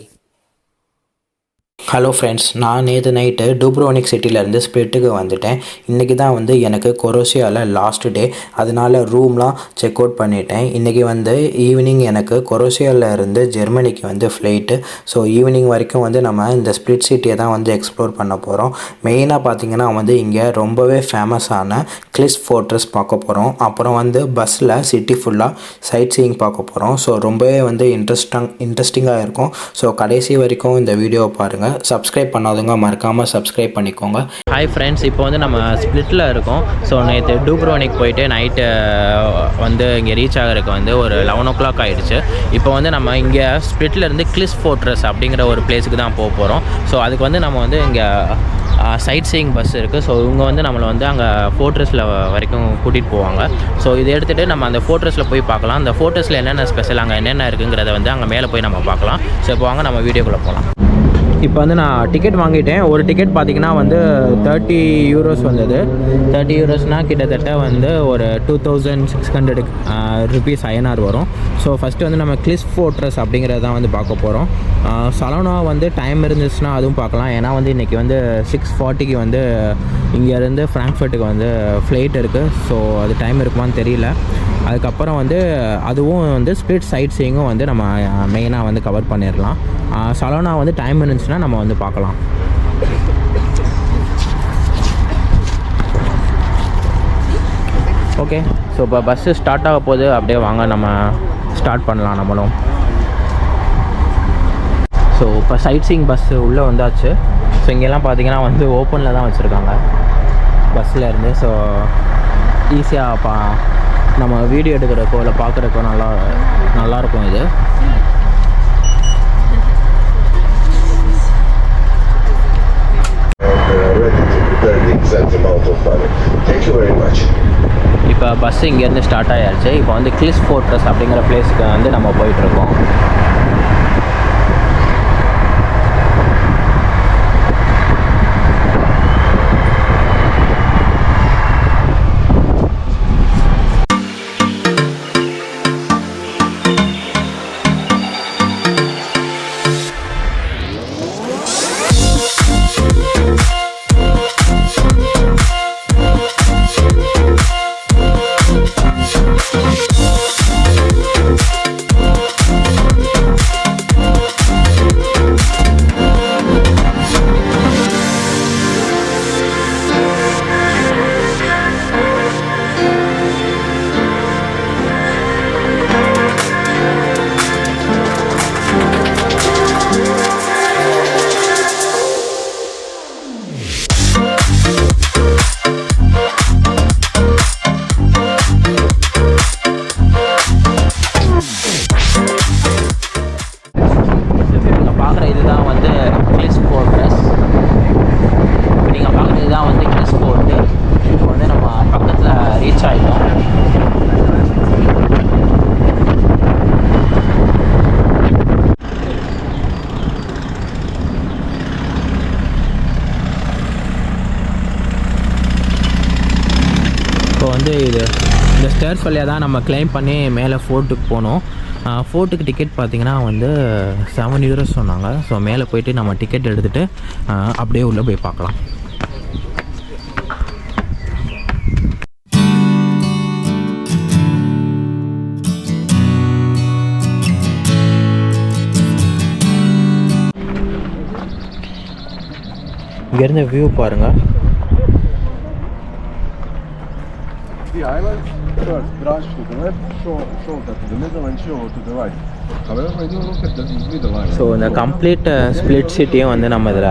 Hello friends, நான் நேற்று நைட்டு டுப்ரோனிக் சிட்டியிலேருந்து ஸ்பிளிட்டுக்கு வந்துட்டேன். இன்றைக்கி தான் வந்து எனக்கு கொரோசியாவில் லாஸ்ட் டே, அதனால் ரூம்லாம் செக் அவுட் பண்ணிட்டேன். இன்றைக்கி வந்து ஈவினிங் எனக்கு கொரோசியாவில் இருந்து ஜெர்மனிக்கு வந்து ஃப்ளைட்டு. ஸோ ஈவினிங் வரைக்கும் வந்து நம்ம இந்த ஸ்பிளிட் சிட்டியை தான் வந்து எக்ஸ்ப்ளோர் பண்ண போகிறோம். மெயினாக பார்த்திங்கன்னா வந்து இங்கே ரொம்பவே ஃபேமஸான கிளிஸ் ஃபோர்ட்ரஸ் பார்க்க போகிறோம். அப்புறம் வந்து பஸ்ஸில் சிட்டி ஃபுல்லாக சைட் சீயிங் பார்க்க போகிறோம். ஸோ ரொம்பவே வந்து இன்ட்ரெஸ்டிங்காக இருக்கும். ஸோ கடைசி வரைக்கும் இந்த வீடியோவை பாருங்கள். சப்ஸ்கிரைப் பண்ணாதவங்க மறக்காமல் சப்ஸ்கிரைப் பண்ணிக்கோங்க. ஹாய் ஃப்ரெண்ட்ஸ், இப்போ வந்து நம்ம ஸ்பிளிட்டில் இருக்கோம். ஸோ நேற்று டுப்ரோனிக் போயிட்டு நைட்டு வந்து இங்கே ரீச் ஆகிறதுக்கு வந்து ஒரு 11 o'clock ஆகிடுச்சு. இப்போ வந்து நம்ம இங்கே ஸ்பிளிட்லேருந்து கிளிஸ் ஃபோர்ட்ரஸ் அப்படிங்கிற ஒரு பிளேஸுக்கு தான் போக போகிறோம். ஸோ அதுக்கு வந்து நம்ம வந்து இங்கே சைட் சீயிங் பஸ் இருக்குது. ஸோ இவங்க வந்து நம்மளை வந்து அங்கே ஃபோர்ட்ரஸில் வரைக்கும் கூட்டிகிட்டு போவாங்க. ஸோ இதை எடுத்துகிட்டு நம்ம அந்த ஃபோர்ட்ரஸில் போய் பார்க்கலாம். அந்த ஃபோர்ட்ரஸில் என்னென்ன ஸ்பெஷல், அங்கே என்னென்ன இருக்குங்கிறத வந்து அங்கே மேலே போய் நம்ம பார்க்கலாம். ஸோ இப்போ வாங்க நம்ம வீடியோக்குள்ளே போகலாம். இப்போ வந்து நான் டிக்கெட் வாங்கிட்டேன். ஒரு டிக்கெட் பார்த்திங்கன்னா வந்து 30 euros வந்தது. 30 eurosனால் கிட்டத்தட்ட வந்து ஒரு 2600 rupees INR வரும். ஸோ ஃபஸ்ட்டு வந்து நம்ம கிளிஸ் ஃபோர்ட்ரஸ் அப்படிங்கிறத தான் வந்து பார்க்க போகிறோம். சலோனா வந்து டைம் இருந்துச்சுன்னா அதுவும் பார்க்கலாம். ஏன்னா வந்து இன்றைக்கி வந்து 6:40 வந்து இங்கேருந்து ஃப்ராங்க்ஃபர்ட்டுக்கு வந்து ஃப்ளைட் இருக்குது. ஸோ அது டைம் இருக்குமான்னு தெரியல. அதுக்கப்புறம் வந்து அதுவும் வந்து ஸ்பிளிட் சைட் சீயிங்கும் வந்து நம்ம மெயினாக வந்து கவர் பண்ணிடலாம். சலோனா வந்து டைம் இருந்துச்சுன்னா நம்ம வந்து பார்க்கலாம். ஓகே, ஸோ இப்போ பஸ்ஸு ஸ்டார்ட் ஆக போகுது. அப்படியே வாங்க நம்ம ஸ்டார்ட் பண்ணலாம் நம்மளும். ஸோ இப்போ சைட் சீயிங் பஸ்ஸு உள்ளே வந்தாச்சு. ஸோ இங்கெல்லாம் பார்த்திங்கன்னா வந்து ஓப்பனில் தான் வச்சுருக்காங்க பஸ்ஸில் இருந்து. ஸோ ஈஸியாக நம்ம வீடியோ எடுக்கிறக்கோ இல்லை பார்க்குறக்கோ நல்லாயிருக்கும் இது. இப்போ பஸ் இங்கேருந்து ஸ்டார்ட் ஆகிடுச்சு. இப்போ வந்து கிளிஸ் ஃபோர்ட்ரஸ் அப்படிங்கிற பிளேஸுக்கு வந்து நம்ம போயிட்டுருக்கோம். வந்து இந்த ஸ்டேர்ஸ் வழியாக தான் நம்ம கிளைம் பண்ணி மேலே ஃபோர்ட்டுக்கு போகணும். ஃபோர்ட்டுக்கு டிக்கெட் பார்த்திங்கன்னா வந்து €7 சொன்னாங்க. ஸோ மேலே போயிட்டு நம்ம டிக்கெட் எடுத்துகிட்டு அப்படியே உள்ளே போய் பார்க்கலாம். இங்கேருந்து வியூ பாருங்கள். The island first branch to the left, shoulder to the middle and shoulder to the right. However, when you look at the middle island, so இந்த கம்ப்ளீட் ஸ்ப்ளிட் சிட்டியும் வந்து நம்ம இதில்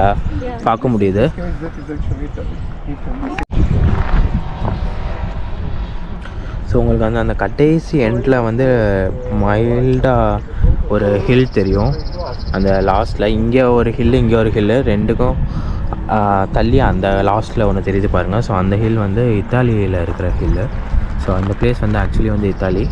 பார்க்க முடியுது. that is actually Italy. You can see. So உங்களுக்கு வந்து அந்த கடைசி எண்டில் வந்து மைல்டாக ஒரு ஹில் தெரியும். அந்த லாஸ்ட்டில் இங்கே ஒரு ஹில்லு, இங்கே ஒரு ஹில்லு, ரெண்டுக்கும் தள்ளி அந்த லாஸ்ட்டில் ஒன்று தெரியுது பாருங்கள். ஸோ அந்த ஹில் வந்து இத்தாலியில் இருக்கிற ஹில்லு. ஸோ அந்த பிளேஸ் வந்து ஆக்சுவலி வந்து Italy.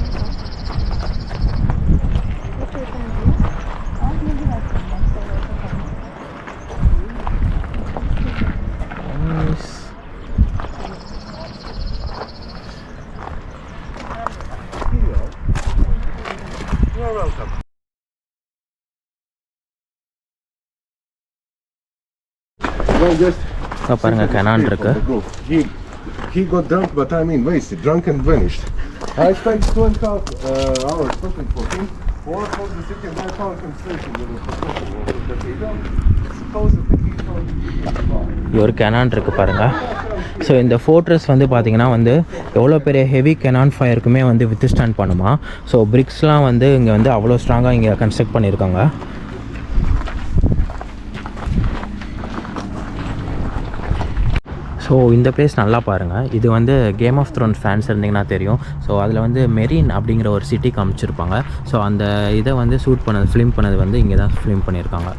You're welcome. Well, just பாருங்கள் கெனான் இருக்கு. He got drunk, but I mean wasted, drunk and vanished. I spent 2.5 hours looking for him. All for the city, and I found him sleeping with the cathedral. Supposedly he told ஒரு Canon இருக்குது பாருங்கள். So இந்த fortress வந்து பார்த்திங்கன்னா வந்து எவ்வளோ பெரிய heavy Canon ஃபயருக்குமே வந்து வித்ஸ்டாண்ட் பண்ணுமா. ஸோ பிரிக்ஸ்லாம் வந்து இங்கே வந்து அவ்வளோ ஸ்ட்ராங்காக இங்கே கன்ஸ்ட்ரக்ட் பண்ணியிருக்காங்க. ஸோ இந்த பிளேஸ் நல்லா பாருங்கள். இது வந்து கேம் ஆஃப் த்ரோன்ஸ் ஃபேன்ஸ் இருந்தீங்கன்னா தெரியும். ஸோ அதில் வந்து மெரின் அப்படிங்கிற ஒரு சிட்டி காமிச்சிருப்பாங்க. ஸோ அந்த இதை வந்து ஷூட் பண்ணது, ஃபிலிம் பண்ணது வந்து இங்கே தான் ஃபிலிம் பண்ணியிருக்காங்க.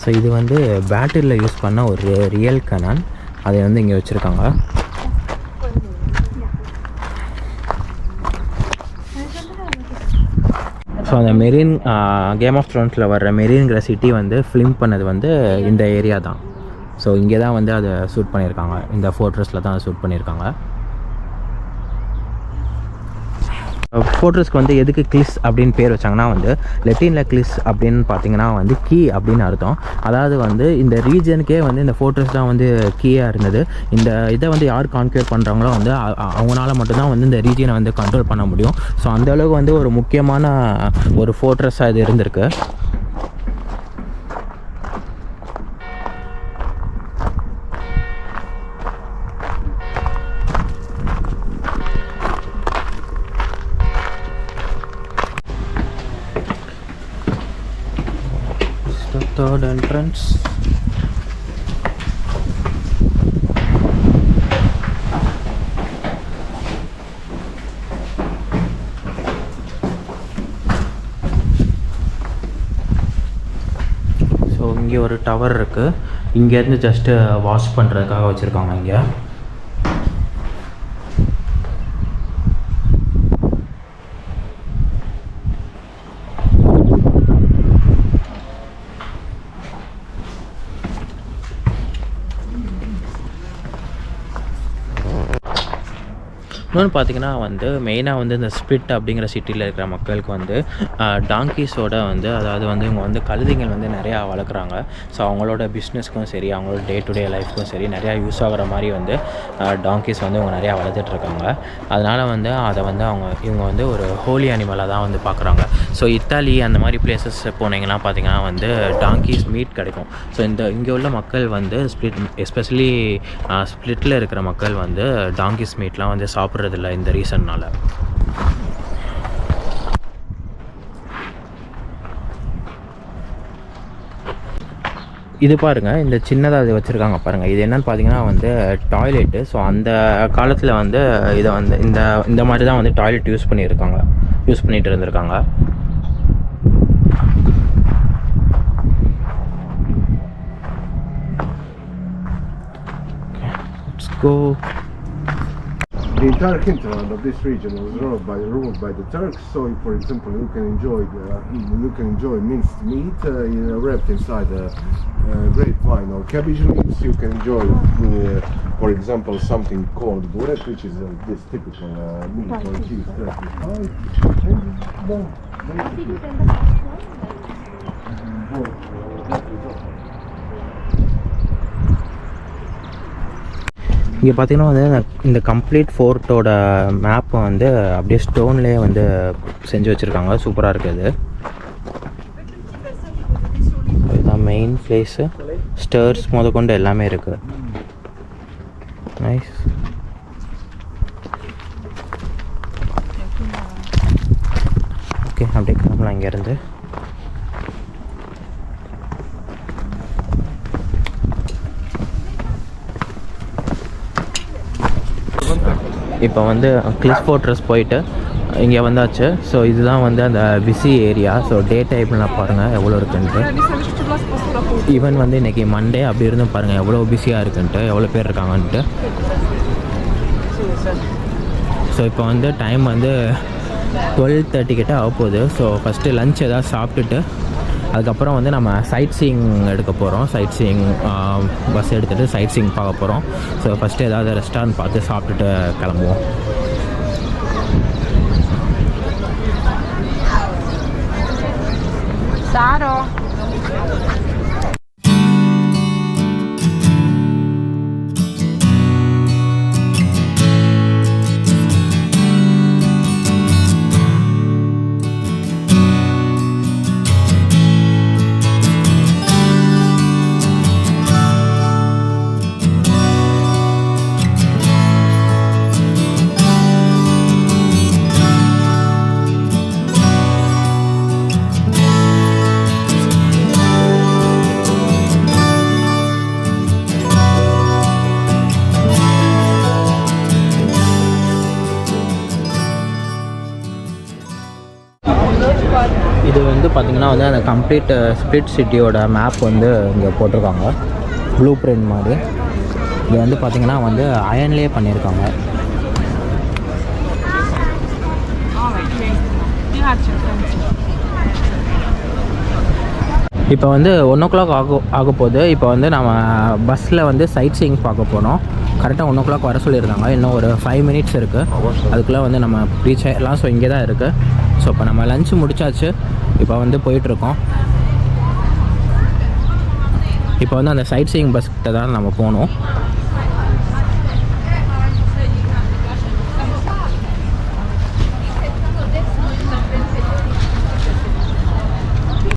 ஸோ இது வந்து பேட்டரியில் யூஸ் பண்ண ஒரு ரியல் கெனான், அதை வந்து இங்கே வச்சுருக்காங்க. ஸோ அந்த மெரின் கேம் ஆஃப் த்ரோன்ஸில் வர்ற மெரின்கிற சிட்டி வந்து ஃபிலிம் பண்ணது வந்து இந்த ஏரியா தான். ஸோ இங்கே தான் வந்து அதை ஷூட் பண்ணியிருக்காங்க. இந்த ஃபோர்ட்ரஸில் தான் அதை ஷூட் பண்ணியிருக்காங்க. ஃபோர்ட்ரஸ்க்கு வந்து எதுக்கு கிளிஸ் அப்படின்னு பேர் வச்சாங்கன்னா வந்து லெட்டினில் கிளிஸ் அப்படின்னு பார்த்தீங்கன்னா வந்து கீ அப்படின்னு அர்த்தம். அதாவது வந்து இந்த ரீஜனுக்கே வந்து இந்த ஃபோர்ட்ரஸ் தான் வந்து கீயாக இருந்தது. இந்த இதை வந்து யார் கான்க்யூர் பண்ணுறாங்களோ வந்து அவங்களால மட்டும்தான் வந்து இந்த ரீஜனை வந்து கண்ட்ரோல் பண்ண முடியும். ஸோ அந்தளவுக்கு வந்து ஒரு முக்கியமான ஒரு ஃபோர்ட்ரஸாக இது இருந்திருக்கு. Third entrance. ஸோ இங்கே ஒரு டவர் இருக்குது. இங்கேருந்து ஜஸ்ட்டு வாஷ் பண்ணுறதுக்காக வச்சுருக்காங்க இங்கே. இன்னொன்று பார்த்திங்கன்னா வந்து மெயினாக வந்து இந்த ஸ்பிளிட் அப்படிங்கிற சிட்டியில் இருக்கிற மக்களுக்கு வந்து டாங்கீஸோட வந்து அதாவது வந்து இவங்க வந்து கழுதைகள் வந்து நிறையா வளர்க்குறாங்க. ஸோ அவங்களோட பிஸ்னஸ்க்கும் சரி, அவங்களோட டே டு டே லைஃப்க்கும் சரி நிறையா யூஸ் ஆகிற மாதிரி வந்து டாங்கீஸ் வந்து இவங்க நிறையா வளர்த்துட்ருக்காங்க. அதனால் வந்து அதை வந்து இவங்க வந்து ஒரு ஹோலி அனிமலாக தான் வந்து பார்க்குறாங்க. ஸோ இத்தாலி அந்த மாதிரி பிளேசஸ் போனீங்கன்னா பார்த்திங்கன்னா வந்து டாங்கீஸ் மீட் கிடைக்கும். ஸோ இங்கே உள்ள மக்கள் வந்து எஸ்பெஷலி ஸ்பிளிட்டில் இருக்கிற மக்கள் வந்து டாங்கீஸ் மீட்லாம் வந்து சாப்பிட்றதில்ல இந்த ரீசன்னால். இது பாருங்கள், இந்த சின்னதாக இது வச்சுருக்காங்க பாருங்கள். இது என்னென்னு பார்த்தீங்கன்னா வந்து டாய்லெட்டு. ஸோ அந்த காலத்தில் வந்து இதை வந்து இந்த மாதிரி தான் வந்து டாய்லெட் யூஸ் பண்ணிகிட்டு இருந்திருக்காங்க. Let's go. the entire hinterland of this region was ruled by the Turks. So, for example, you can enjoy minced meat wrapped inside a grapevine or cabbage leaves. You can enjoy, for example, something called buret, which is this typical meat or cheese Turkish pie. இங்கே பார்த்தீங்கன்னா வந்து இந்த complete ஃபோர்ட்டோட மேப்பை வந்து அப்படியே ஸ்டோன்லேயே வந்து செஞ்சு வச்சுருக்காங்க. சூப்பராக இருக்குது. இதுதான் மெயின் பிளேஸு. ஸ்டர்ஸ் முதற்கொண்டு எல்லாமே இருக்குது. நைஸ். ஓகே, அப்படியே கிளம்பலாம் இங்கேருந்து. இப்போ வந்து கிளிஃப் ஃபோர்ட்ரஸ் போயிட்டு இங்கே வந்தாச்சு. ஸோ இதுதான் வந்து அந்த பிஸி ஏரியா. ஸோ டே டைம்லாம் பாருங்கள் எவ்வளோ இருக்குன்ட்டு. ஈவன் வந்து இன்றைக்கி மண்டே அப்படி இருந்தும் பாருங்கள் எவ்வளோ பிஸியாக இருக்குன்ட்டு, எவ்வளோ பேர் இருக்காங்கன்ட்டு. ஸோ இப்போ வந்து டைம் வந்து 12:30 கிட்ட ஆக போகுது. ஸோ ஃபஸ்ட்டு லஞ்ச் எதாவது சாப்பிட்டுட்டு அதுக்கப்புறம் வந்து நம்ம சைட் சீயிங் எடுக்க போகிறோம். சைட் சீயிங் பஸ் எடுத்துகிட்டு சைட் சீயிங் பார்க்க போகிறோம். ஸோ ஃபஸ்ட்டு ஏதாவது ரெஸ்டாரண்ட் பார்த்து சாப்பிட்டுட்டு கிளம்புவோம். Saro. இது வந்து பார்த்திங்கன்னா வந்து அந்த கம்ப்ளீட் ஸ்பிளிட் சிட்டியோட மேப் வந்து இங்கே போட்டிருக்காங்க. ப்ளூ பிரிண்ட் மாதிரி. இது வந்து பார்த்திங்கன்னா வந்து அயன்லேயே பண்ணியிருக்காங்க. இப்போ வந்து 1 o'clock ஆக போகுது. இப்போ வந்து நம்ம பஸ்ஸில் வந்து சைட் சீயிங் பார்க்க போகிறோம். கரெக்டாக 1 o'clock வர சொல்லியிருந்தாங்க. இன்னும் ஒரு 5 minutes இருக்குது. அதுக்குள்ளே வந்து நம்ம ரீச் ஆகிடலாம். ஸோ இங்கே தான் இருக்குது. ஸோ இப்போ நம்ம லஞ்சு முடிச்சாச்சு. இப்போ வந்து போயிட்டுருக்கோம். இப்போ வந்து அந்த சைட் சீயிங் பஸ்கிட்ட தான் நம்ம போகணும்.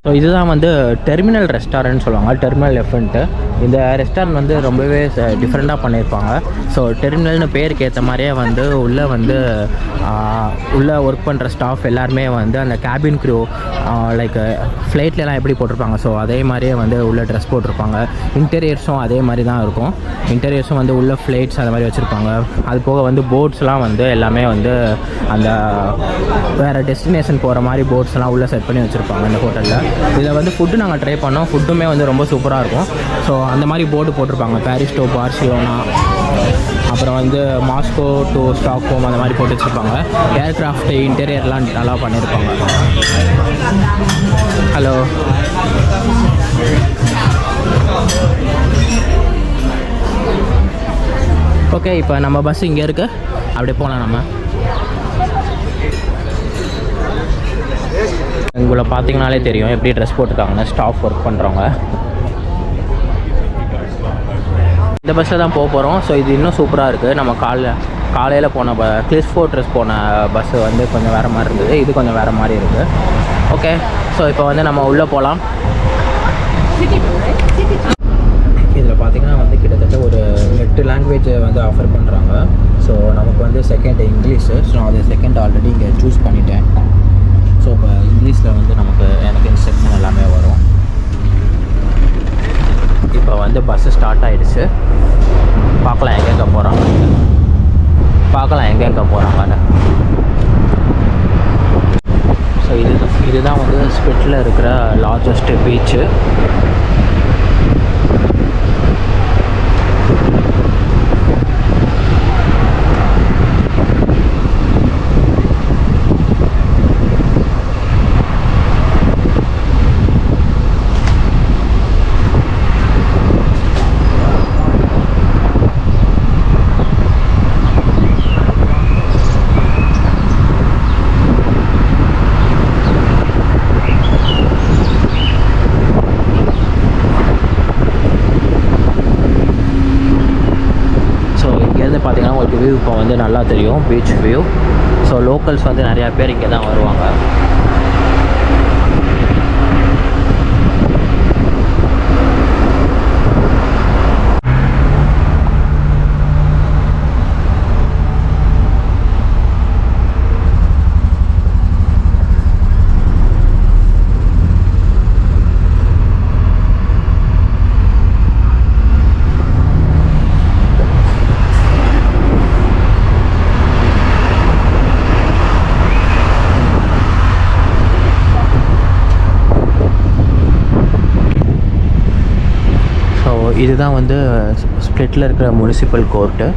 ஸோ இதுதான் வந்து டெர்மினல் ரெஸ்டாரண்ட் சொல்லுவாங்க. டெர்மினல் எஃப்ன்ட்டு. இந்த ரெஸ்டாரண்ட் வந்து ரொம்பவே டிஃப்ரெண்ட்டாக பண்ணியிருப்பாங்க. ஸோ டெர்மினல்னு பேருக்கு ஏற்ற மாதிரியே வந்து உள்ளே ஒர்க் பண்ணுற ஸ்டாஃப் எல்லாருமே வந்து அந்த கேபின் க்ரூ லைக் ஃப்ளைட்லலாம் எப்படி போட்டிருப்பாங்க, ஸோ அதே மாதிரியே வந்து உள்ளே ட்ரெஸ் போட்டிருப்பாங்க. இன்டீரியர்ஸும் அதே மாதிரி தான் இருக்கும். இன்டீரியர்ஸும் வந்து உள்ள ஃப்ளைட்ஸ் அந்த மாதிரி வச்சுருப்பாங்க. அது போக வந்து போட்ஸ்லாம் வந்து எல்லாமே வந்து அந்த வேறு டெஸ்டினேஷன் போகிற மாதிரி போட்ஸ்லாம் உள்ளே செட் பண்ணி வச்சுருப்பாங்க இந்த ஹோட்டலில். இதில் வந்து ஃபுட்டு நாங்கள் ட்ரை பண்ணோம். ஃபுட்டுமே வந்து ரொம்ப சூப்பராக இருக்கும். ஸோ அந்த மாதிரி போர்டு போட்டிருப்பாங்க. பாரிஸ் டு பார்சிலோனா, அப்புறம் வந்து மாஸ்கோ டு ஸ்டாக்ஹோம் அந்த மாதிரி போட்டு வச்சுருப்பாங்க. ஏர்க்ராஃப்ட் இன்டீரியர்லாம் நல்லா பண்ணியிருப்பாங்க. ஹலோ. ஓகே, இப்போ நம்ம பஸ் இங்கே இருக்குது. அப்படியே போகலாம். நம்ம உங்களை பார்த்தீங்கனாலே தெரியும் எப்படி ட்ரெஸ் போட்டிருக்காங்கன்னு ஸ்டாஃப் ஒர்க் பண்ணுறவங்க. இந்த பஸ்ஸில் தான் போக போகிறோம். ஸோ இது இன்னும் சூப்பராக இருக்குது. நம்ம காலையில் போன கிளிஃப் ஃபோர்ட்ரஸ் போன பஸ்ஸு வந்து கொஞ்சம் வேறு மாதிரி இருந்தது. இது கொஞ்சம் வேறு மாதிரி இருக்குது. ஓகே, ஸோ இப்போ வந்து நம்ம உள்ளே போகலாம். இதில் பார்த்திங்கன்னா வந்து கிட்டத்தட்ட ஒரு 8 லாங்குவேஜ் வந்து ஆஃபர் பண்ணுறாங்க. ஸோ நமக்கு வந்து செகண்ட் இங்கிலீஷு. ஸோ அது செகண்ட் ஆல்ரெடி இங்கே சூஸ் பண்ணிட்டேன். ஸோ இப்போ இங்கிலீஷில் வந்து எனக்கு இன்ஸ்ட்ரக்ஷன் எல்லாமே வரும். இப்போ வந்து பஸ்ஸு ஸ்டார்ட் ஆகிடுச்சு. பார்க்கலாம் எங்கெங்கே போகிறாங்கன்னு. ஸோ இதுதான் வந்து ஸ்பிளிட்டில் இருக்கிற லார்ஜஸ்ட் பீச்சு. இப்போ வந்து நல்லா தெரியும் பீச் வியூ. ஸோ லோக்கல்ஸ் வந்து நிறையா பேர் இங்கே தான் வருவாங்க. இதுதான் வந்து ஸ்ப்ளிட்டில் இருக்கிற முனிசிபல் கோர்ட்டு.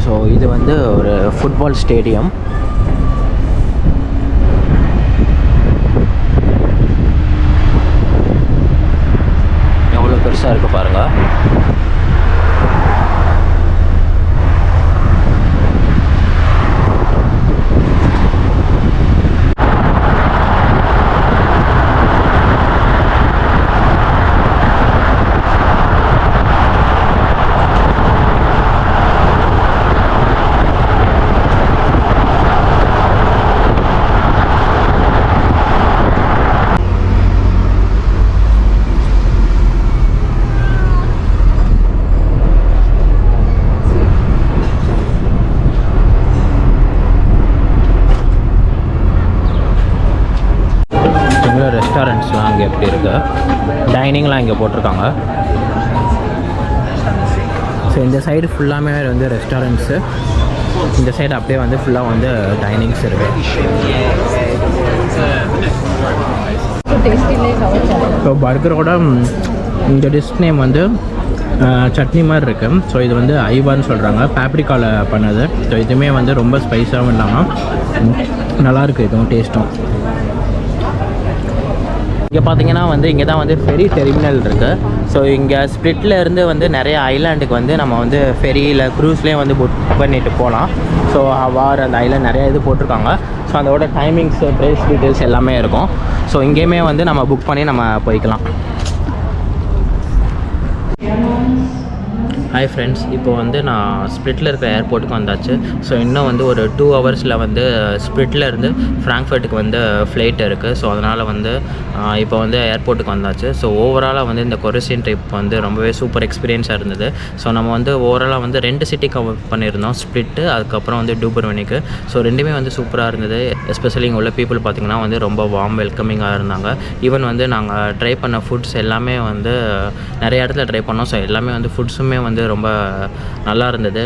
ஸோ இது வந்து ஒரு ஃபுட்பால் ஸ்டேடியம். பெருசாக இருக்குது பாருங்கள். ரெஸ்டாரண்ட்ஸ்லாம் அங்கே எப்படி இருக்குது, டைனிங்லாம் இங்கே போட்டிருக்காங்க. ஸோ இந்த சைடு ஃபுல்லாமே வந்து ரெஸ்டாரண்ட்ஸு, இந்த சைடு அப்படியே வந்து ஃபுல்லாக வந்து டைனிங்ஸ் இருக்குது. ஸோ பர்கரோட இந்த டிஷ் நேம் வந்து சட்னி மாதிரி இருக்குது. ஸோ இது வந்து ஐவான்னு சொல்கிறாங்க, பேப்ரிக்காவில் பண்ணது. ஸோ இதுவுமே வந்து ரொம்ப ஸ்பைஸாகவும் இல்லாமல் நல்லாயிருக்கு இதுவும் டேஸ்ட்டும். இங்கே பார்த்தீங்கன்னா வந்து இங்கே தான் வந்து ஃபெரி டெர்மினல் இருக்குது. ஸோ இங்கே ஸ்ப்ளிட்டில் இருந்து வந்து நிறைய ஐலாண்டுக்கு வந்து நம்ம வந்து ஃபெரியில் க்ரூஸ்லேயே வந்து புக் பண்ணிட்டு போகலாம். ஸோ அவ்வாறு அந்த ஐலாண்ட் நிறைய இது போட்டிருக்காங்க. ஸோ அதோட டைமிங்ஸு, ப்ரைஸ் டீட்டெயில்ஸ் எல்லாமே இருக்கும். ஸோ இங்கேயுமே வந்து நம்ம புக் பண்ணி நம்ம போய்க்கலாம். ஹாய் ஃப்ரெண்ட்ஸ், இப்போ வந்து நான் ஸ்ப்ளிட்டில் இருக்கிற ஏர்போர்ட்டுக்கு வந்தாச்சு. ஸோ இன்னும் வந்து ஒரு 2 ஹவர்ஸில் வந்து ஸ்ப்ளிட்டில் இருந்து ஃப்ராங்க்ஃபர்ட்டுக்கு வந்து ஃப்ளைட் இருக்குது. ஸோ அதனால் வந்து இப்போ வந்து ஏர்போர்ட்டுக்கு வந்தாச்சு. ஸோ ஓவராலாக வந்து இந்த கொரிசியன் ட்ரிப் வந்து ரொம்பவே சூப்பர் எக்ஸ்பீரியன்ஸாக இருந்தது. ஸோ நம்ம வந்து ஓவராலாக வந்து 2 சிட்டி கவர் பண்ணியிருந்தோம், ஸ்ப்ளிட்டு அதுக்கப்புறம் வந்து டூபர்வனிக்கு. ஸோ ரெண்டுமே வந்து சூப்பராக இருந்தது. எஸ்பெஷலி இங்கே உள்ள பீப்புள் பார்த்திங்கன்னா வந்து ரொம்ப வார்ம் வெல்கமிங்காக இருந்தாங்க. ஈவன் வந்து நாங்கள் ட்ரை பண்ண ஃபுட்ஸ் எல்லாமே வந்து நிறைய இடத்துல ட்ரை பண்ணோம். ஸோ எல்லாமே வந்து ஃபுட்ஸுமே வந்து ரொம்ப நல்லா இருந்தது,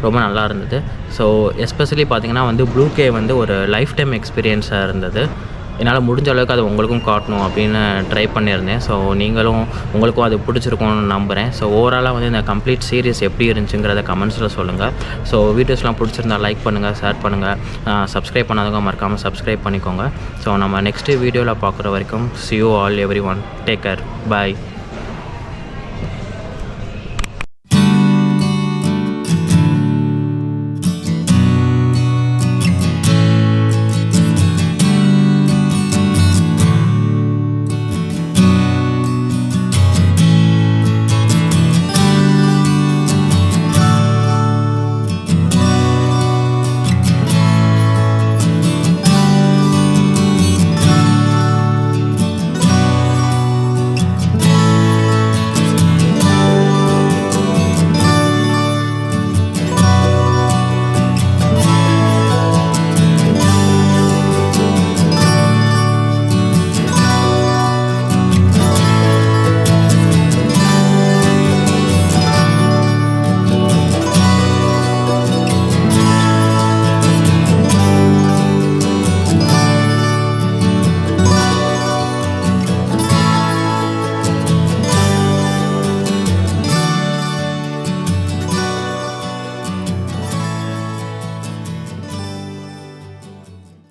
ரொம்ப நல்லா இருந்தது. ஸோ எஸ்பெஷலி பார்த்திங்கன்னா வந்து ப்ளூ கேவ் வந்து ஒரு லைஃப் டைம் எக்ஸ்பீரியன்ஸாக இருந்தது. என்னால் முடிஞ்ச அளவுக்கு அது உங்களுக்கும் காட்டணும் அப்படின்னு ட்ரை பண்ணியிருந்தேன். ஸோ உங்களுக்கும் அது பிடிச்சிருக்கும்னு நம்புகிறேன். ஸோ ஓவராலாக வந்து இந்த கம்ப்ளீட் சீரிஸ் எப்படி இருந்துச்சுங்கிறத கமெண்ட்ஸில் சொல்லுங்கள். ஸோ வீடியோஸ்லாம் பிடிச்சிருந்தா லைக் பண்ணுங்கள், ஷேர் பண்ணுங்கள், சப்ஸ்கிரைப் மறக்காமல் சப்ஸ்கிரைப் பண்ணிக்கோங்க. ஸோ நம்ம நெக்ஸ்ட்டு வீடியோவில் பார்க்குற வரைக்கும் see you all everyone, take care, bye.